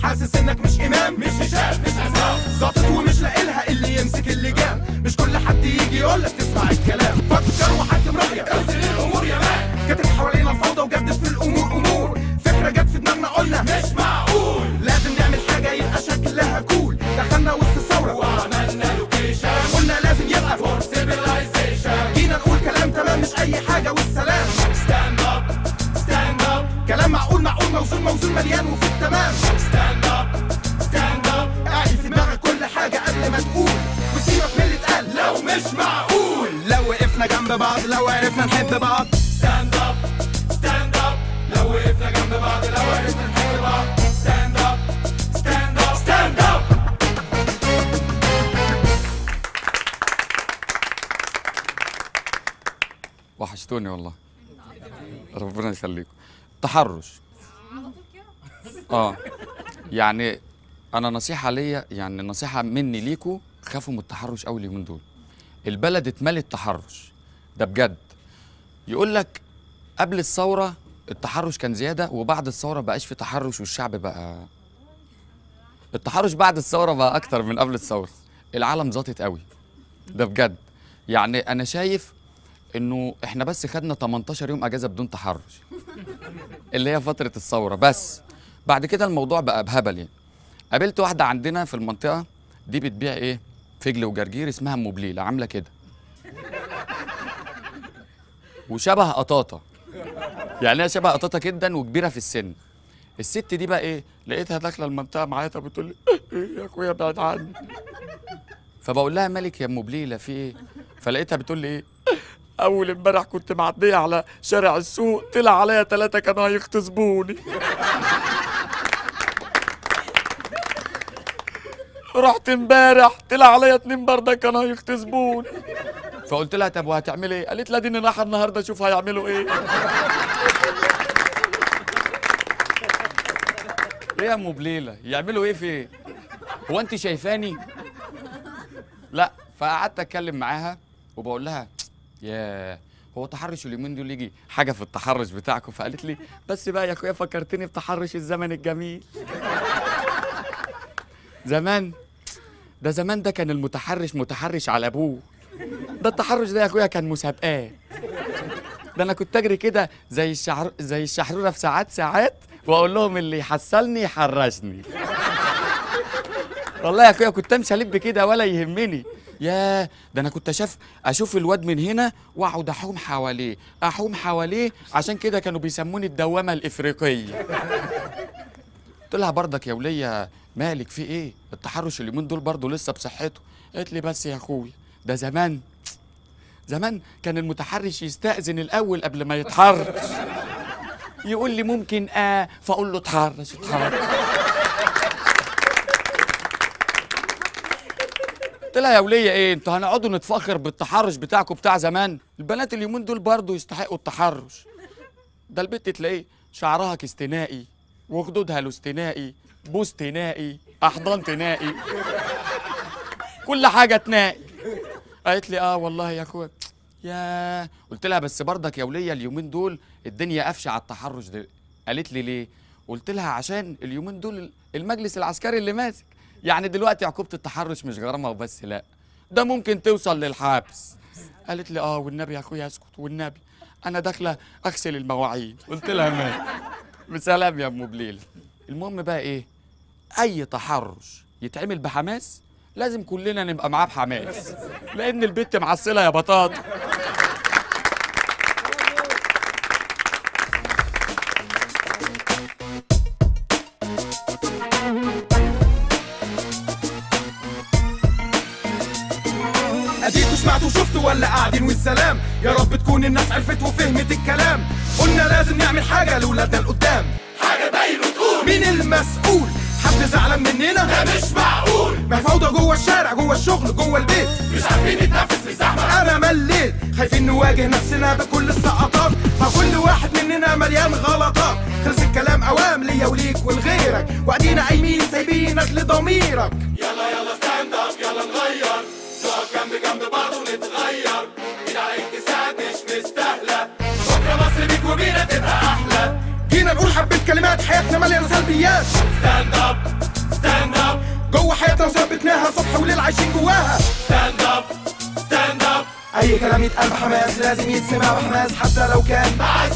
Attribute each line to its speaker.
Speaker 1: حاسس انك مش امام، مش هشام، مش عصام، ظابط ومش لاقيلها اللي يمسك اللجام. مش كل حد يجي يقولك تسمع الكلام. فكر وحكم رايك، اوزن الامور يا مان. كتب حوالينا الفوضى وجدد في الامور امور. فكره جت في دماغنا قلنا مش معقول، لازم نعمل حاجه يبقى شكلها كول. دخلنا وسط الثوره وعملنا لوكيشن، قلنا لازم يبقى فور سيفيلايزيشن. جينا نقول كلام تمام مش اي حاجه والسلام. ستاند اب ستاند اب، كلام معقول معقول، موزون موزون، مليان وفي التمام. ستاند اب ستاند اب، اعي في دماغك كل حاجه قبل ما تقول، وسيبك من اللي اتقال لو مش معقول. لو وقفنا جنب بعض، لو عرفنا نحب بعض. ستاند اب ستاند اب، لو وقفنا جنب بعض، لو عرفنا نحب بعض. ستاند اب ستاند اب ستاند اب.
Speaker 2: وحشتوني والله، ربنا يخليكم. تحرش يعني انا نصيحه ليا، يعني نصيحه مني ليكوا، خافوا من التحرش قوي اليومين دول. البلد اتملت تحرش، ده بجد. يقول لك قبل الثوره التحرش كان زياده، وبعد الثوره بقاش في تحرش، والشعب بقى التحرش بعد الثوره بقى اكتر من قبل الثوره. العالم زاطت قوي، ده بجد. يعني انا شايف انه احنا بس خدنا 18 يوم اجازه بدون تحرش اللي هي فتره الثوره بس. بعد كده الموضوع بقى بهبل. يعني قابلت واحده عندنا في المنطقه دي بتبيع ايه، فجل وجرجير، اسمها ام بليله، عامله كده وشبه قطاطه، يعني هي شبه قطاطه جدا وكبيره في السن. الست دي بقى ايه، لقيتها داخله المنطقه معايا بتقول لي يا اخويا ابعد عني. فبقول لها مالك يا ام بليله في ايه؟ فلقيتها بتقول لي ايه، اول امبارح كنت معديه على شارع السوق، طلع عليا 3 كانوا هيغتصبوني. رحت امبارح طلع عليا 2 برضه كانوا هيغتصبوني. فقلت لها طب وهتعملي ايه؟ قالت لي اديني رايحه النهارده اشوف هيعملوا ايه. ايه يا ام بليله يعملوا ايه في ايه؟ هو انت شايفاني؟ لا. فقعدت اتكلم معاها وبقول لها ياه، هو تحرش اليومين دول يجي حاجه في التحرش بتاعكم؟ فقالت لي بس بقى يا اخويا فكرتني بتحرش الزمن الجميل. زمان، ده زمان ده كان المتحرش متحرش على ابوه. ده التحرش ده يا اخويا كان مسابقات. ده انا كنت اجري كده زي الشحروره في ساعات واقول لهم اللي يحصلني يحرشني. والله يا اخويا كنت امشي الب كده ولا يهمني. ياه، ده انا كنت اشوف الواد من هنا واقعد احوم حواليه، عشان كده كانوا بيسموني الدوامه الافريقيه. قلت لها برضك يا وليه مالك في ايه؟ التحرش اليومين دول برضه لسه بصحته. قالت لي بس يا اخويا ده زمان كان المتحرش يستأذن الاول قبل ما يتحرش، يقول لي ممكن فاقول له اتحرش. قلت لها يا وليه ايه، انتوا هنقعدوا نتفخر بالتحرش بتاعكم بتاع زمان؟ البنات اليومين دول برضه يستحقوا التحرش. ده البت تلاقيه شعرها كاستنائي، وخدودها لاستنائي، بوس تنائي، احضان تنائي، كل حاجه تنائي. قالت لي والله يا اخويا يا. قلت لها بس برضك يا وليه اليومين دول الدنيا قافشه على التحرش ده. قالت لي ليه؟ قلت لها عشان اليومين دول المجلس العسكري اللي ماسك. يعني دلوقتي عقوبه التحرش مش غرامه وبس، لا ده ممكن توصل للحبس. قالت لي والنبي يا اخويا اسكت، والنبي انا داخله اغسل المواعين. قلت لها ماشي بسلام يا ام بليله. المهم بقى ايه، اي تحرش يتعمل بحماس لازم كلنا نبقى معاه بحماس، لان البت معسله يا بطاطا.
Speaker 1: اديكوا سمعتوا وشفتوا ولا قاعدين والسلام؟ يا رب تكون الناس عرفت وفهمت الكلام. قلنا لازم نعمل حاجه لولادنا القدام، حاجه باين وتقول مين المسؤول. حد زعلان مننا؟ ده مش معقول. ما فوضى جوه الشارع، جوه الشغل، جوه البيت، مش عارفين نتنفس في الزحمه. انا مليت، خايفين نواجه نفسنا بكل السقطات، فكل واحد مننا مليان غلطات. خلص الكلام اوام ليا وليك ولغيرك، وادينا قايمين سايبينك لضميرك. يلا ستاند اب، يلا نغير، نقف جنب بعض ونتغير. مين عليك تساعد مش مستاهله، بكره مصر بيك وبينا تبقى احلى. جينا نقول حبة كلمات، حياتنا مليانه سلبيات. ستاند اب فيها صبح وليل عايشين جواها. ستاند اب ستاند اب، اي كلام يتقال بحماس لازم يتسمع بحماس حتى لو كان مع